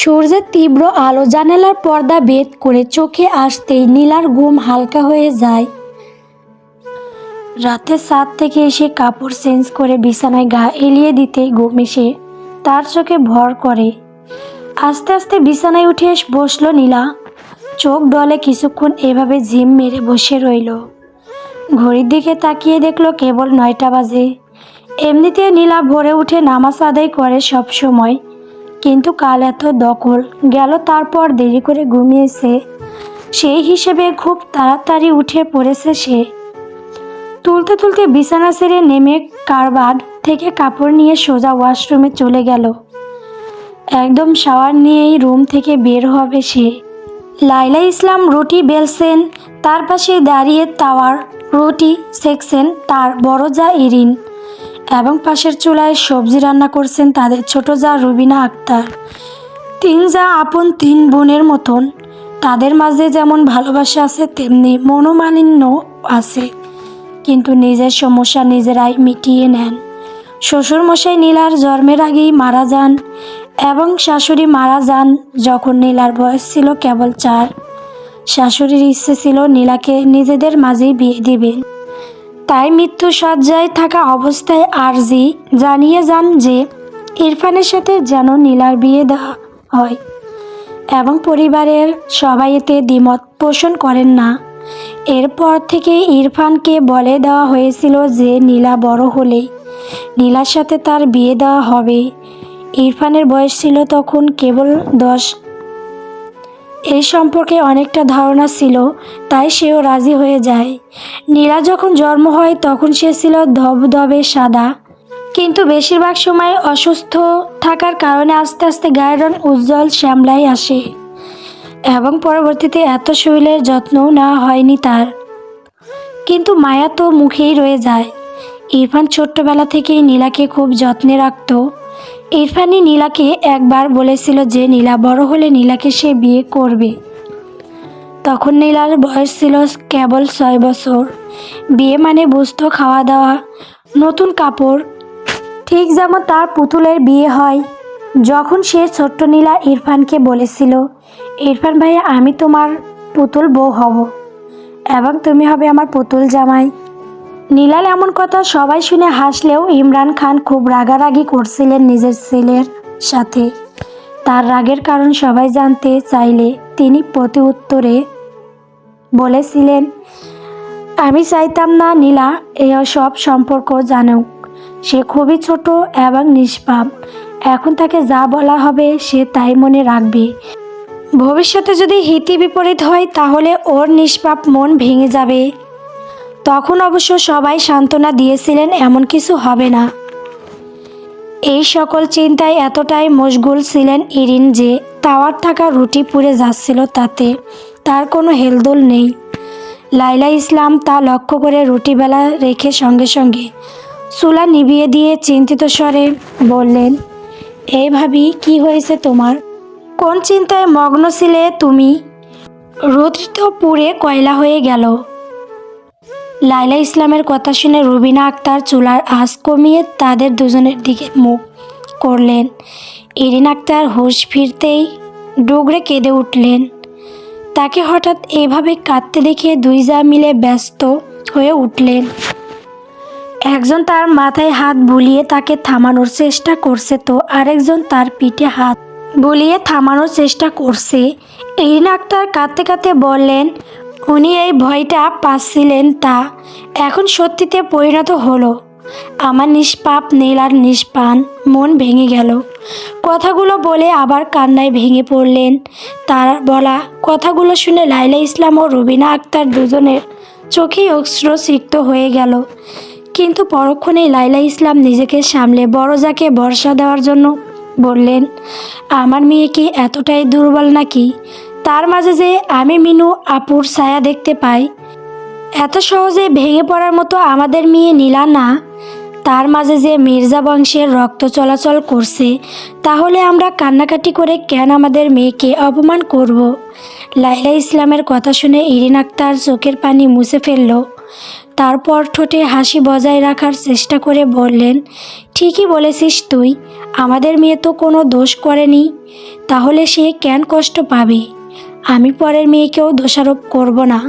সূর্যের তীব্র আলো জানালার পর্দা ভেদ করে চোখে আসতেই নীলার ঘুম হালকা হয়ে যায়। রাতে ছাদ থেকে এসে কাপড় চেঞ্জ করে বিছানায় গা এলিয়ে দিতেই ঘুম এসে তার চোখে ভর করে। আস্তে আস্তে বিছানায় উঠে বসলো নীলা। চোখ ডলে কিছুক্ষণ এভাবে ঝিম মেরে বসে রইল। ঘড়ির দিকে তাকিয়ে দেখলো কেবল 9টা বাজে। এমনিতে নীলা ভোরে উঠে নামাজ আদায় করে সব সময়, কিন্তু কাল এত দখল গেল, তারপর দেরি করে ঘুমিয়েছে। সেই হিসেবে খুব তাড়াতাড়ি উঠে পড়েছে সে। তুলতে তুলতে বিছানা ছেড়ে নেমে কারবাড থেকে কাপড় নিয়ে সোজা ওয়াশরুমে চলে গেল। একদম শাওয়ার নিয়েই রুম থেকে বের হবে সে। লাইলা ইসলাম রুটি বেলছেন, তার পাশে দাঁড়িয়ে তাওয়ার রুটি সেকছেন তার বড় যা ইরিন, এবং পাশের চুলায় সবজি রান্না করছেন তাদের ছোট যা রুবিনা আক্তার। 3 যা আপন 3 বোনের মতন। তাদের মাঝে যেমন ভালোবাসা আছে তেমনি মনোমালিন্য আছে, কিন্তু নিজের সমস্যা নিজেরাই মিটিয়ে নেন। শ্বশুরমশাই নীলার জন্মের আগেই মারা যান এবং শাশুড়ি মারা যান যখন নীলার বয়স ছিল কেবল 4। শাশুড়ির ইচ্ছে ছিল নীলাকে নিজেদের মাঝেই বিয়ে দিবেন, তাই মৃত্যু শয্যায় থাকা অবস্থায় আরজি জানিয়ে যান যে ইরফানের সাথে যেন নীলার বিয়ে দেওয়া হয়, এবং পরিবারের সবাই এতে দ্বিমত পোষণ করেন না। এরপর থেকে ইরফানকে বলে দেওয়া হয়েছিল যে নীলা বড় হলেই নীলার সাথে তার বিয়ে দেওয়া হবে। ইরফানের বয়স ছিল তখন কেবল 10। এই সম্পর্কে অনেকটা ধারণা ছিল, তাই সেও রাজি হয়ে যায়। নীলা যখন জন্ম হয় তখন সে ছিল ধবধবে সাদা, কিন্তু বেশিরভাগ সময় অসুস্থ থাকার কারণে আস্তে আস্তে গায়ের রং উজ্জ্বল শ্যামলাই আসে, এবং পরবর্তীতে এত শরীরের যত্নও নেওয়া হয়নি তার। কিন্তু মায়া তো মুখেই রয়ে যায়। ইরফান ছোট্টবেলা থেকেই নীলাকে খুব যত্নে রাখত। ইরফানই নীলাকে একবার বলেছিল যে নীলা বড় হলে নীলাকে সে বিয়ে করবে। তখন নীলার বয়স ছিল কেবল 6 বছর। বিয়ে মানে বুঝতো খাওয়া দাওয়া, নতুন কাপড়, ঠিক যেমন তার পুতুলের বিয়ে হয়। যখন সে ছোট্ট নীলা ইরফানকে বলেছিল, ইরফান ভাইয়া আমি তোমার পুতুল বউ হব এবং তুমি হবে আমার পুতুল জামাই। নীলার এমন কথা সবাই শুনে হাসলেও ইমরান খান খুব রাগারাগি করছিলেন নিজের ছেলের সাথে। তার রাগের কারণ সবাই জানতে চাইলে তিনি প্রতি উত্তরে বলেছিলেন, আমি চাইতাম না নীলা সব সম্পর্ক জানুক। সে খুবই ছোট এবং নিষ্পাপ। এখন তাকে যা বলা হবে সে তাই মনে রাখবে। ভবিষ্যতে যদি হিতে বিপরীত হয় তাহলে ওর নিষ্পাপ মন ভেঙে যাবে। তখন অবশ্য সবাই সান্ত্বনা দিয়েছিলেন এমন কিছু হবে না। এই সকল চিন্তায় এতটাই মশগুল ছিলেন ইরিন যে তাওয়ার থাকা রুটি পুড়ে যাচ্ছিল, তাতে তার কোনো হেলদোল নেই। লাইলা ইসলাম তা লক্ষ্য করে রুটি বেলা রেখে সঙ্গে সঙ্গে চুলা নিভিয়ে দিয়ে চিন্তিত স্বরে বললেন, এই ভাবি কি হয়েছে তোমার? কোন চিন্তায় মগ্ন ছিলে তুমি? রুটি তো পুড়ে কয়লা হয়ে গেল। লাইলা ইসলামের কথা শুনে রুবিনা আক্তার চুলার আঁচ কমিয়ে তাদের দুজনের দিকে মুখ করলেন। ইরিন আক্তার হুঁশ ফিরতেই ডুগরে কেঁদে উঠলেন। তাকে হঠাৎ এভাবে কাঁদতে দেখে 2 যা মিলে ব্যস্ত হয়ে উঠলেন। একজন তার মাথায় হাত বুলিয়ে তাকে থামানোর চেষ্টা করছে, তো আরেকজন তার পিঠে হাত বুলিয়ে থামানোর চেষ্টা করছে। ইরিন আক্তার কাঁদতে কাঁদতে বললেন, উনি এই ভয়টা পাচ্ছিলেন তা এখন সত্যিতে পরিণত হলো। আমার নিষ্পাপ নীলার নিষ্পান মন ভেঙে গেল। কথাগুলো বলে আবার কান্নায় ভেঙে পড়লেন। তার বলা কথাগুলো শুনে লাইলা ইসলাম ও রুবিনা আক্তার দুজনের চোখেই অশ্রুসিক্ত হয়ে গেল। কিন্তু পরক্ষণেই লাইলা ইসলাম নিজেকে সামলে বড় যাকে ভরসা দেওয়ার জন্য বললেন, আমার মেয়ে কি এতটাই দুর্বল নাকি? তার মাঝে যে আমি মিনু আপুর ছায়া দেখতে পাই। এত সহজে ভেঙে পড়ার মতো আমাদের মেয়ে নীলা না। তার মাঝে যে মির্জা বংশের রক্ত চলাচল করছে, তাহলে আমরা কান্নাকাটি করে কেন আমাদের মেয়েকে অপমান করব? লাইলা ইসলামের কথা শুনে ইরিন আক্তার চোখের পানি মুছে ফেলল। তারপর ঠোঁটে হাসি বজায় রাখার চেষ্টা করে বললেন, ঠিকই বলেছিস তুই, আমাদের মেয়ে তো কোনো দোষ করেনি, তাহলে সে কেন কষ্ট পাবে? আমি পরের মেয়েকেও দোষারোপ করব না।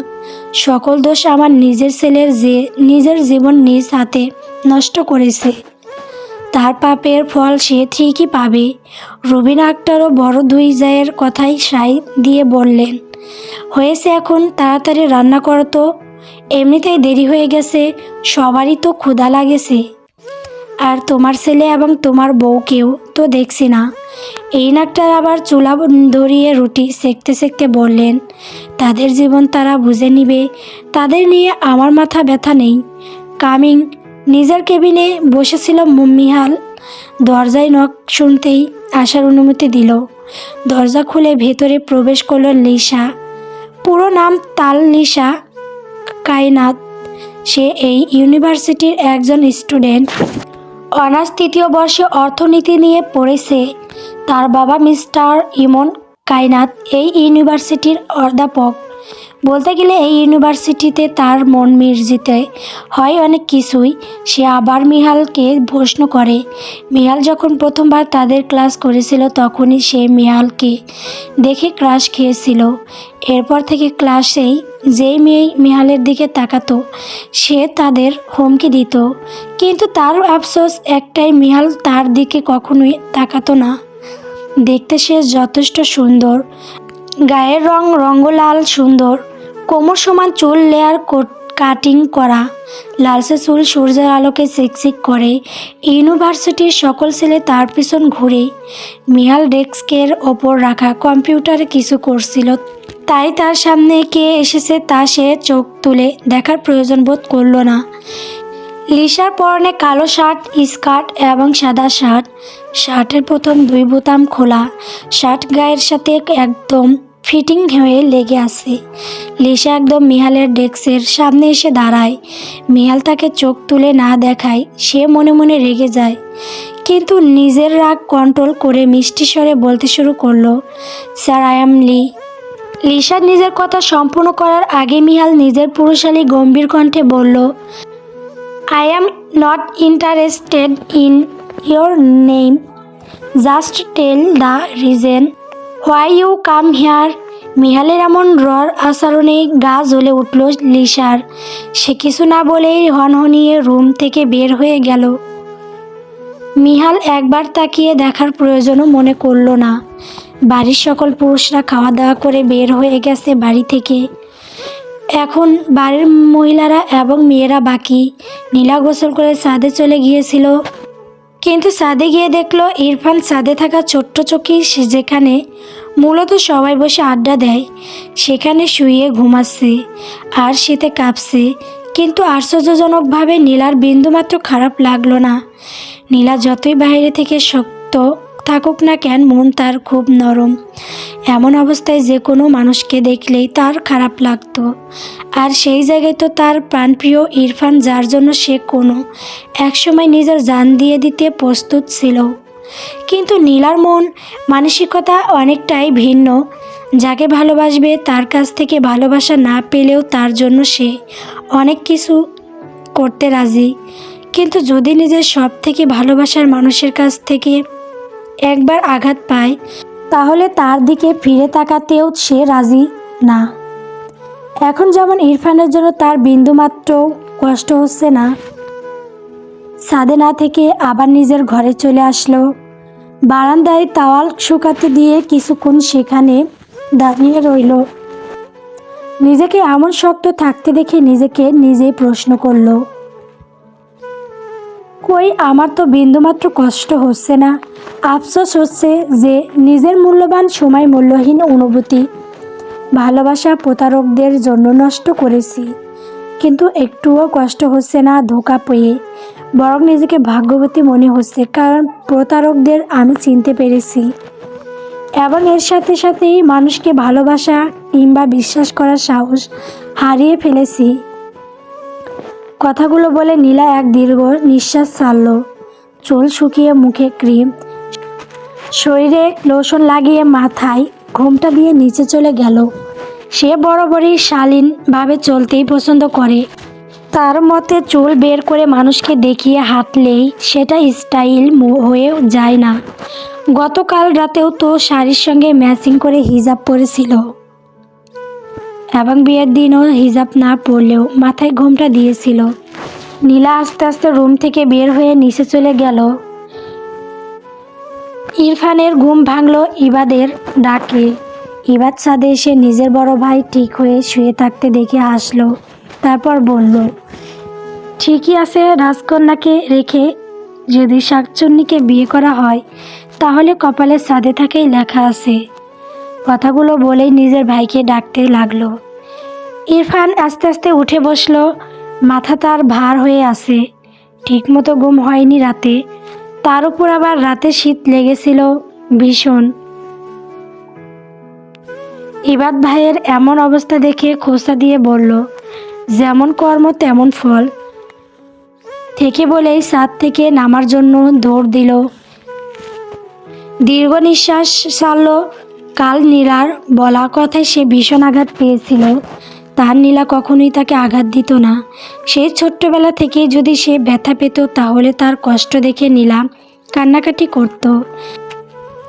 সকল দোষ আমার নিজের ছেলের, যে নিজের জীবন নিজ হাতে নষ্ট করেছে। তার পাপের ফল সে ঠিকই পাবে। রুবিনা আক্তারও বড় দুই জায়ের কথাই সায় দিয়ে বললেন, হয়েছে, এখন তাড়াতাড়ি রান্না করো তো, এমনিতেই দেরি হয়ে গেছে, সবারই তো ক্ষুধা লাগেছে। আর তোমার ছেলে এবং তোমার বউকেও তো দেখছি না। এই নাকটার আবার চুলা ধরিয়ে রুটি সেঁকতে সেঁকতে বললেন, তাদের জীবন তারা বুঝে নিবে, তাদের নিয়ে আমার মাথা ব্যথা নেই। কামিং। নিজের কেবিনে বসেছিল মিহাল। দরজায় নক শুনতেই আসার অনুমতি দিল। দরজা খুলে ভেতরে প্রবেশ করল লিসা। পুরো নাম লিসা কায়নাত। সে এই ইউনিভার্সিটির একজন স্টুডেন্ট। অনার্স 3য় বর্ষে অর্থনীতি নিয়ে পড়েছে। তার বাবা মিস্টার ইমন কায়নাত এই ইউনিভার্সিটির অধ্যাপক। বলতে গেলে এই ইউনিভার্সিটিতে তার মন মির্জিতে হয় অনেক কিছুই। সে আবার মিহালকে প্রশ্ন করে। মিহাল যখন প্রথমবার তাদের ক্লাস করেছিল তখনই সে মিহালকে দেখে ক্রাশ খেয়েছিল। এরপর থেকে ক্লাসেই যেই মেয়ে মিহালের দিকে তাকাতো সে তাদের হুমকি দিত। কিন্তু তার আফসোস একটাই, মিহাল তার দিকে কখনোই তাকাতো না। দেখতে সে যথেষ্ট সুন্দর, গায়ের রঙ লাল সুন্দর, কোমর সমান চুল লেয়ার কাটিং করা, লালচে চুল সূর্যের আলোকে চিকচিক করে। ইউনিভার্সিটির সকল ছেলে তার পিছন ঘুরে। মিহাল ডেস্কের ওপর রাখা কম্পিউটারে কিছু করছিল, তাই তার সামনে কে এসেছে তা সে চোখ তুলে দেখার প্রয়োজন বোধ করল না। লিসার পরনে কালো শার্ট, স্কার্ট এবং সাদা শার্ট। শার্টের প্রথম 2 বোতাম খোলা। শার্ট গায়ের সাথে একদম ফিটিং হয়ে লেগে আছে। লিসা একদম মিহালের ডেস্কের সামনে এসে দাঁড়ায়। মিহাল তাকে চোখ তুলে না দেখায় সে মনে মনে রেগে যায়, কিন্তু নিজের রাগ কন্ট্রোল করে মিষ্টি স্বরে বলতে শুরু করলো, sir, I am Li. Lisa নিজের কথা সম্পূর্ণ করার আগে মিহাল নিজের পুরুষালী গম্ভীর কণ্ঠে বলল, I am not interested in your name. Just tell the reason why you come here. মিহালের এমন রর আচরণে গা জ্বলে উঠল লিসার। সে কিছু না বলেই হনহনিয়ে রুম থেকে বের হয়ে গেল। মিহাল একবার তাকিয়ে দেখার প্রয়োজনও মনে করল না। বাড়ির সকল পুরুষরা খাওয়া দাওয়া করে বের হয়ে গেছে বাড়ি থেকে। এখন বাড়ির মহিলারা এবং মেয়েরা বাকি। নীলা গোসল করে ছাদে চলে গিয়েছিল, কিন্তু ছাদে গিয়ে দেখলো ইরফান ছাদে থাকা ছোট্ট চৌকি, যেখানে মূলত সবাই বসে আড্ডা দেয়, সেখানে শুয়ে ঘুমাচ্ছে আর শীতে কাঁপছে। কিন্তু আশ্চর্যজনকভাবে নীলার বিন্দুমাত্র খারাপ লাগলো না। নীলা যতই বাইরে থেকে শক্ত থাকুক না কেন, মন তার খুব নরম। এমন অবস্থায় যে কোনো মানুষকে দেখলেই তার খারাপ লাগতো। আর সেই জায়গায় তো তার প্রাণপ্রিয় ইরফান, যার জন্য সে কোনো একসময় নিজের জান দিয়ে দিতে প্রস্তুত ছিল। কিন্তু নীলার মন মানসিকতা অনেকটাই ভিন্ন। যাকে ভালোবাসবে তার কাছ থেকে ভালোবাসা না পেলেও তার জন্য সে অনেক কিছু করতে রাজি। কিন্তু যদি নিজের সব থেকে ভালোবাসার মানুষের কাছ থেকে একবার আঘাত পায়, তাহলে তার দিকে ফিরে তাকাতেও সে রাজি না। এখন যেমন ইরফানের জন্য তার বিন্দুমাত্র কষ্ট হচ্ছে না। ছাদে না থেকে আবার নিজের ঘরে চলে আসলো। বারান্দায় তাওয়াল শুকাতে দিয়ে কিছুক্ষণ সেখানে দাঁড়িয়ে রইল। নিজেকে এমন শক্ত থাকতে দেখে নিজেকে নিজেই প্রশ্ন করল, কই, আমার তো বিন্দুমাত্র কষ্ট হচ্ছে না। আফসোস হচ্ছে যে নিজের মূল্যবান সময়, মূল্যহীন অনুভূতি, ভালোবাসা প্রতারকদের জন্য নষ্ট করেছি। কিন্তু একটুও কষ্ট হচ্ছে না ধোঁকা পেয়ে, বরং নিজেকে ভাগ্যবতী মনে হচ্ছে, কারণ প্রতারকদের আমি চিনতে পেরেছি এবং এর সাথে সাথেই মানুষকে ভালোবাসা কিংবা বিশ্বাস করার সাহস হারিয়ে ফেলেছি। কথাগুলো বলে নীলা এক দীর্ঘ নিঃশ্বাস ছাড়ল। চুল শুকিয়ে মুখে ক্রিম, শরীরে লোশন লাগিয়ে মাথায় ঘোমটা দিয়ে নিচে চলে গেল। সে বরাবরই শালীনভাবে চলতেই পছন্দ করে। তার মতে চুল বের করে মানুষকে দেখিয়ে হাঁটলেই সেটা স্টাইল হয়ে যায় না। গতকাল রাতেও তো শাড়ির সঙ্গে ম্যাচিং করে হিজাব পরেছিল এবং বিয়ের দিনও হিজাব না পরলেও মাথায় ঘোমটা দিয়েছিল। নীলা আস্তে আস্তে রুম থেকে বের হয়ে নিচে চলে গেল। ইরফানের ঘুম ভাঙল ইবাদের ডাকে। ইবাদ ছাদে এসে নিজের বড় ভাই ঠিক হয়ে শুয়ে থাকতে দেখে হাসলো। তারপর বলল, ঠিকই আছে, রাজকন্যাকে রেখে যদি শাকচুন্নিকে বিয়ে করা হয় তাহলে কপালে ছাদে থাকেই লেখা আছে। কথাগুলো বলেই নিজের ভাইকে ডাকতে লাগলো। ইরফান আস্তে আস্তে উঠে বসলো। মাথা তার ভার হয়ে আছে, ঠিকমতো ঘুম হয়নি রাতে। তার উপর আবার রাতে শীত লেগেছিল ভীষণ। ইবাদ ভাইয়ের এমন অবস্থা দেখে খোঁচা দিয়ে বলল, যেমন কর্ম তেমন ফল থেকে বলেই ছাদ থেকে নামার জন্য দৌড় দিল। দীর্ঘ নিঃশ্বাস ছাড়ল। কাল নীলার বলা কথায় সে ভীষণ আঘাত পেয়েছিল। তার নীলা কখনোই তাকে আঘাত দিত না। সেই ছোট্টবেলা থেকে যদি সে ব্যথা পেত তাহলে তার কষ্ট দেখে নীলা কান্নাকাটি করত।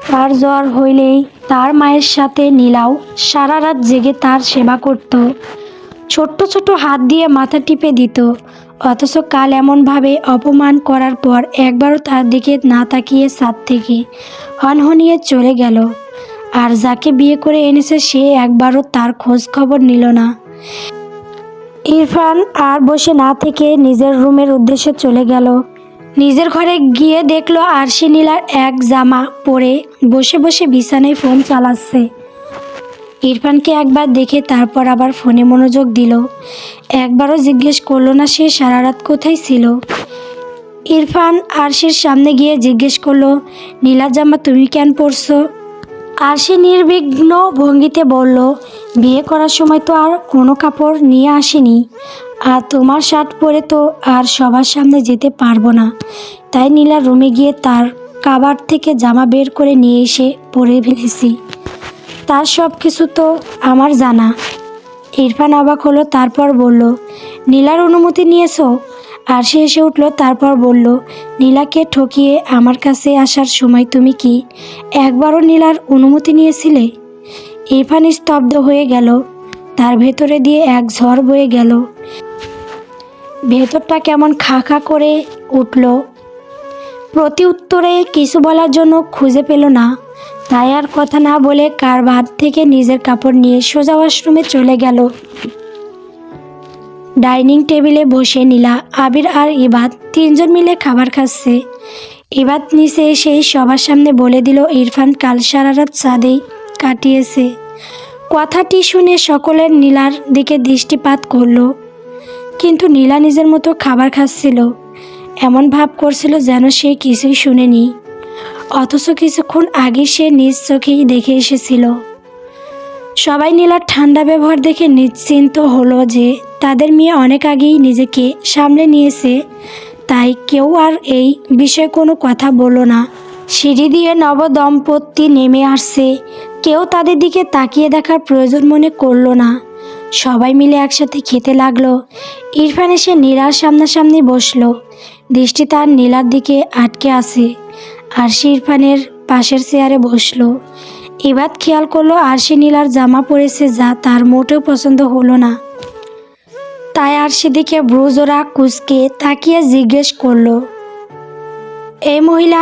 তার জ্বর হইলেই তার মায়ের সাথে নীলাও সারা রাত জেগে তার সেবা করত, ছোট্ট ছোট হাত দিয়ে মাথা টিপে দিত। অথচ কাল এমনভাবে অপমান করার পর একবারও তার দিকে না তাকিয়ে ছাদ থেকে হনহনিয়ে চলে গেল। আর যাকে বিয়ে করে এনেছে সে একবারও তার খোঁজ খবর নিল না। ইরফান আর বসে না থেকে নিজের রুমের উদ্দেশ্যে চলে গেল। নিজের ঘরে গিয়ে দেখলো আরশি নীলার এক জামা পরে বসে বসে বিছানায় ফোন চালাচ্ছে। ইরফানকে একবার দেখে তারপর আবার ফোনে মনোযোগ দিল। একবারও জিজ্ঞেস করলো না সে সারা রাত কোথায় ছিল। ইরফান আরশির সামনে গিয়ে জিজ্ঞেস করলো, নীলার জামা তুমি কেন পরছো? আরশি নির্বিঘ্ন ভঙ্গিতে বলল, বিয়ে করার সময় তো আর কোনো কাপড় নিয়ে আসিনি, আর তোমার শার্ট পরে তো আর সবার সামনে যেতে পারবো না, তাই নীলার রুমে গিয়ে তার কাবার্ড থেকে জামা বের করে নিয়ে এসে পরে ফেলেছি। তার সব কিছু তো আমার জানা। ইরফান অবাক হলো, তারপর বলল, নীলার অনুমতি নিয়েছো? আর সে এসে উঠল, তারপর বলল, নীলাকে ঠকিয়ে আমার কাছে আসার সময় তুমি কি একবারও নীলার অনুমতি নিয়েছিলে? ইরফান স্তব্ধ হয়ে গেল। তার ভেতরে দিয়ে এক ঝড় বয়ে গেল। ভেতরটা কেমন খা খা করে উঠল। প্রতি উত্তরে কিছু বলার জন্য খুঁজে পেল না। তাই আর কথা না বলে কারবার থেকে নিজের কাপড় নিয়ে সোজা ওয়াশরুমে চলে গেল। ডাইনিং টেবিলে বসে নীলা, আবির আর ইবাদ তিনজন মিলে খাবার খাচ্ছে। ইবাদ নিচে এসেই সবার সামনে বলে দিল ইরফান কাল সারা রাত ছাদেই কাটিয়েছে। কথাটি শুনে সকলের নীলার দিকে দৃষ্টিপাত করলো, কিন্তু নীলা নিজের মতো খাবার খাচ্ছিল, এমন ভাব করছিল যেন সে কিছুই শুনেনি, অথচ কিছুক্ষণ আগে সে নিজ চোখেই দেখে এসেছিল। সবাই নীলার ঠান্ডা ব্যবহার দেখে নিশ্চিন্ত হলো যে তাদের মেয়ে অনেক আগেই নিজেকে সামলে নিয়েছে, তাই কেউ আর এই বিষয়ে কোনো কথা বলল না। সিঁড়ি দিয়ে নবদম্পতি নেমে আসছে, কেউ তাদের দিকে তাকিয়ে দেখার প্রয়োজন মনে করলো না। সবাই মিলে একসাথে খেতে লাগলো। ইরফান এসে নীলার সামনাসামনি বসলো, দৃষ্টি তার নীলার দিকে আটকে আছে। আরশি ইরফানের পাশের চেয়ারে বসলো। ইবাদ খেয়াল করলো আরশি নীলার জামা পরেছে, যা তার মোটেও পছন্দ হলো না। তাই আরশি দিকে ব্রুজোরা কুচকে তাকিয়ে জিজ্ঞেস করলো, এই মহিলা,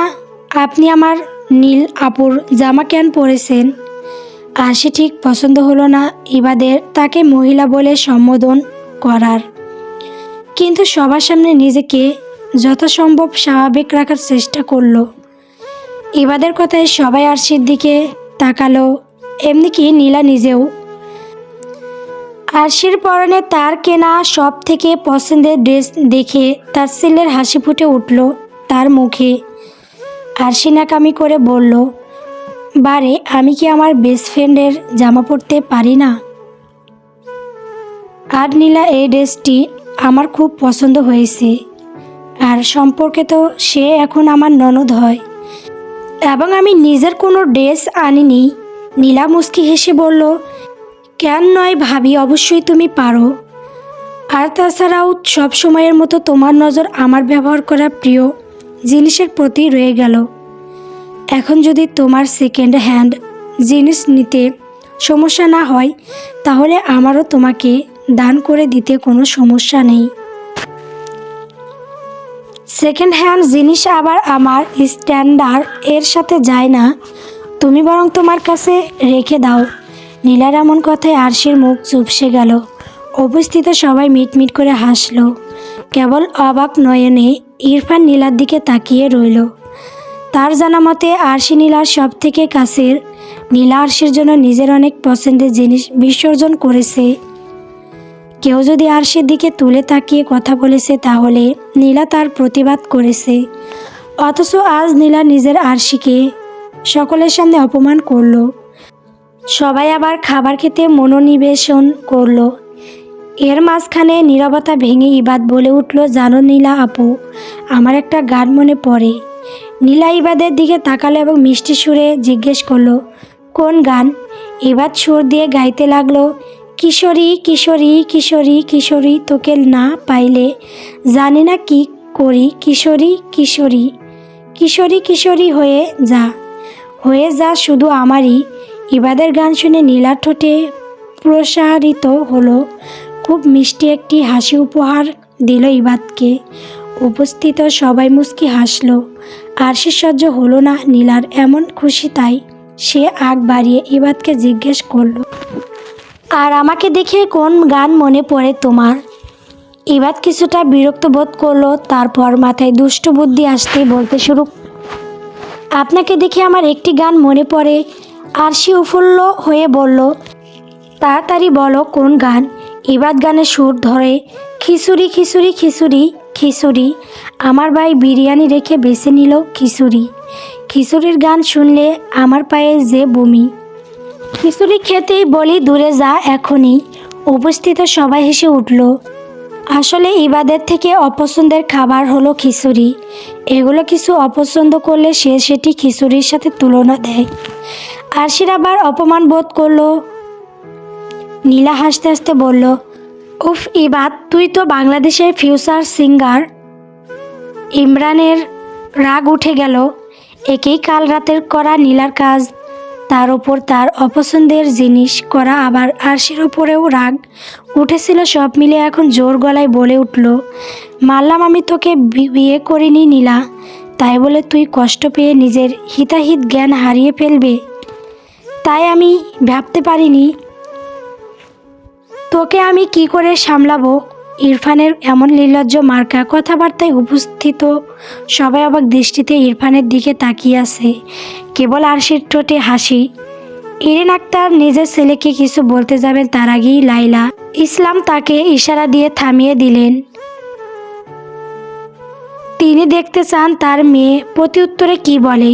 আপনি আমার নীল আপুর জামা কেন পরেছেন? আরশি ঠিক পছন্দ হলো না ইবাদের তাকে মহিলা বলে সম্বোধন করার, কিন্তু সবার সামনে নিজেকে যথাসম্ভব স্বাভাবিক রাখার চেষ্টা করলো। ইবাদের কথায় সবাই আরশির দিকে তাকালো, এমনিকি নীলা নিজেও। আরশির পরনে তার কেনা সব থেকে পছন্দের ড্রেস দেখে তার ছেলের হাসি ফুটে উঠল তার মুখে। আরশি নাকামি করে বলল, বারে আমি কি আমার বেস্ট ফ্রেন্ডের জামা পরতে পারি না? আর নীলা, এই ড্রেসটি আমার খুব পছন্দ হয়েছে, আর সম্পর্কে তো সে এখন আমার ননদ হয়, এবং আমি নিজের কোনো ড্রেস আনিনি। নীলা মুচকি হেসে বলল, কেন নয় ভাবি, অবশ্যই তুমি পারো। আর তাছাড়াও সব সময়ের মতো তোমার নজর আমার ব্যবহার করা প্রিয় জিনিসের প্রতি রয়ে গেল। এখন যদি তোমার সেকেন্ড হ্যান্ড জিনিস নিতে সমস্যা না হয় তাহলে আমারও তোমাকে দান করে দিতে কোনো সমস্যা নেই। সেকেন্ড হ্যান্ড জিনিস আবার আমার স্ট্যান্ডার্ড এর সাথে যায় না, তুমি বরং তোমার কাছে রেখে দাও। নীলার এমন কথায় আরশির মুখ চুপসে গেল। উপস্থিত সবাই মিটমিট করে হাসলো। কেবল অবাক নয়নে ইরফান নীলার দিকে তাকিয়ে রইল। তার জানা মতে আরশি নীলার সব থেকে কাছের। নীলা আরশির জন্য নিজের অনেক পছন্দের জিনিস বিসর্জন করেছে। কেউ যদি আরশির দিকে তুলে তাকিয়ে কথা বলেছে তাহলে নীলা তার প্রতিবাদ করেছে। অথচ আজ নীলা নিজের আরশিকে সকলের সামনে অপমান করলো। সবাই আবার খাবার খেতে মনোনিবেশন করলো। এর মাঝখানে নীরবতা ভেঙে ইবাদ বলে উঠল, জানো নীলা আপু, আমার একটা গান মনে পড়ে। নীলা ইবাদের দিকে তাকালো এবং মিষ্টি সুরে জিজ্ঞেস করলো, কোন গান? ইবাদ সুর দিয়ে গাইতে লাগলো, কিশোরী কিশোরী কিশোরী কিশোরী তোকে না পাইলে জানি না কি করি, কিশোরী কিশোরী কিশোরী কিশোরী হয়ে যা শুধু আমারই। ইবাদের গান শুনে নীলার ঠোঁটে প্রসারিত হলো খুব মিষ্টি একটি হাসি। উপহার দিল ইবাদকে। উপস্থিত সবাই মুচকি হাসলো। আরশির সহ্য হলো না নীলার এমন খুশি, তাই সে আগ বাড়িয়ে ইবাদকে জিজ্ঞেস করলো, আর আমাকে দেখে কোন গান মনে পড়ে তোমার? ইবাদ কিছুটা বিরক্ত বোধ করলো, তারপর মাথায় দুষ্ট বুদ্ধি আসতেই বলতে শুরু, আপনাকে দেখে আমার একটি গান মনে পড়ে। আরশি উৎফুল্ল হয়ে বলল, তাড়াতাড়ি বলো কোন গান? ইবাদ গানে সুর ধরে, খিচুড়ি খিচুড়ি খিচুড়ি খিচুড়ি, আমার ভাই বিরিয়ানি রেখে বেছে নিল খিচুড়ি। খিচুড়ির গান শুনলে আমার পায়ে যে বমি। খিচুড়ি খেতেই বলি দূরে যা এখনই। উপস্থিত সবাই হেসে উঠল। আসলে ইবাদের থেকে অপছন্দের খাবার হলো খিচুড়ি। এগুলো কিছু অপছন্দ করলে সে সেটি খিচুড়ির সাথে তুলনা দেয়। আরশির আবার অপমান বোধ করলো। নীলা হাসতে হাসতে বলল, উফ ইবাদ, তুই তো বাংলাদেশের ফিউচার সিঙ্গার। ইমরানের রাগ উঠে গেল। একেই কাল রাতের করা নীলার কাজ, তার ওপর তার অপছন্দের জিনিস করা, আবার আরশির ওপরেও রাগ উঠেছিল। সব মিলে এখন জোর গলায় বলে উঠল, মানলাম আমি তোকে বিয়ে করিনি নীলা, তাই বলে তুই কষ্ট পেয়ে নিজের হিতাহিত জ্ঞান হারিয়ে ফেলবে তাই আমি ভাবতে পারিনি। তোকে আমি কি করে সামলাবো? ইরফানের এমন নির্লজ্জ মার্কা কথাবার্তায় উপস্থিত সবাই অবাক দৃষ্টিতে ইরফানের দিকে তাকিয়ে আছে। কেবল আরশির ঠোঁটে হাসি। ইরিন আক্তার নিজের ছেলেকে কিছু বলতে যাবেন তার আগেই লাইলা ইসলাম তাকে ইশারা দিয়ে থামিয়ে দিলেন। তিনি দেখতে চান তার মেয়ে প্রত্যুত্তরে কি বলে।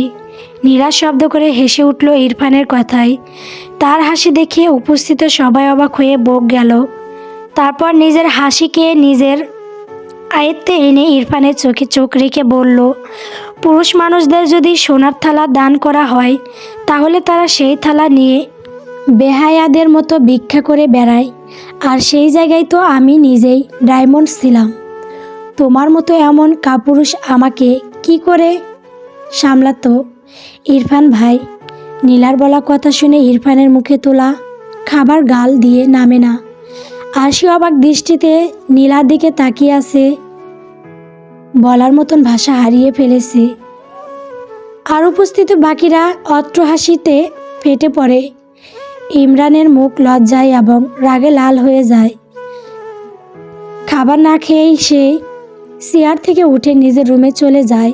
নিরাশ শব্দ করে হেসে উঠল ইরফানের কথায়। তার হাসি দেখে উপস্থিত সবাই অবাক হয়ে বক গেল। তারপর নিজের হাসিকে নিজের আয়ত্তে এনে ইরফানের চোখে চোখ রেখে বলল, পুরুষ মানুষদের যদি সোনার থালা দান করা হয় তাহলে তারা সেই থালা নিয়ে বেহায়াদের মতো ভিক্ষা করে বেড়ায়, আর সেই জায়গায় তো আমি নিজেই ডায়মন্ড ছিলাম। তোমার মতো এমন কাপুরুষ আমাকে কি করে সামলাতো? ইরফান ভাই। নীলার বলা কথা শুনে ইরফানের মুখে তোলা খাবার গাল দিয়ে নামে না। আরশি অবাক দৃষ্টিতে নীলার দিকে তাকিয়ে আছে। বলার মতন ভাষা হারিয়ে ফেলেছে। আর উপস্থিত বাকিরা অট্ট হাসিতে ফেটে পড়ে। ইমরানের মুখ লজ্জায় এবং রাগে লাল হয়ে যায়। খাবার না খেয়েই সে চেয়ার থেকে উঠে নিজের রুমে চলে যায়।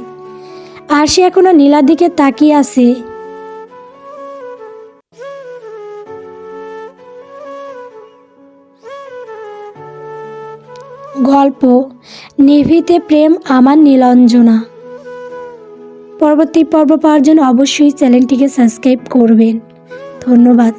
আর সে এখনো নীলার দিকে তাকিয়ে আছে। গল্প নিভৃতে প্রেম আমার নীলাঞ্জনা। পরবর্তী পর্ব পাওয়ার জন্য অবশ্যই চ্যানেলটিকে সাবস্ক্রাইব করবেন। ধন্যবাদ।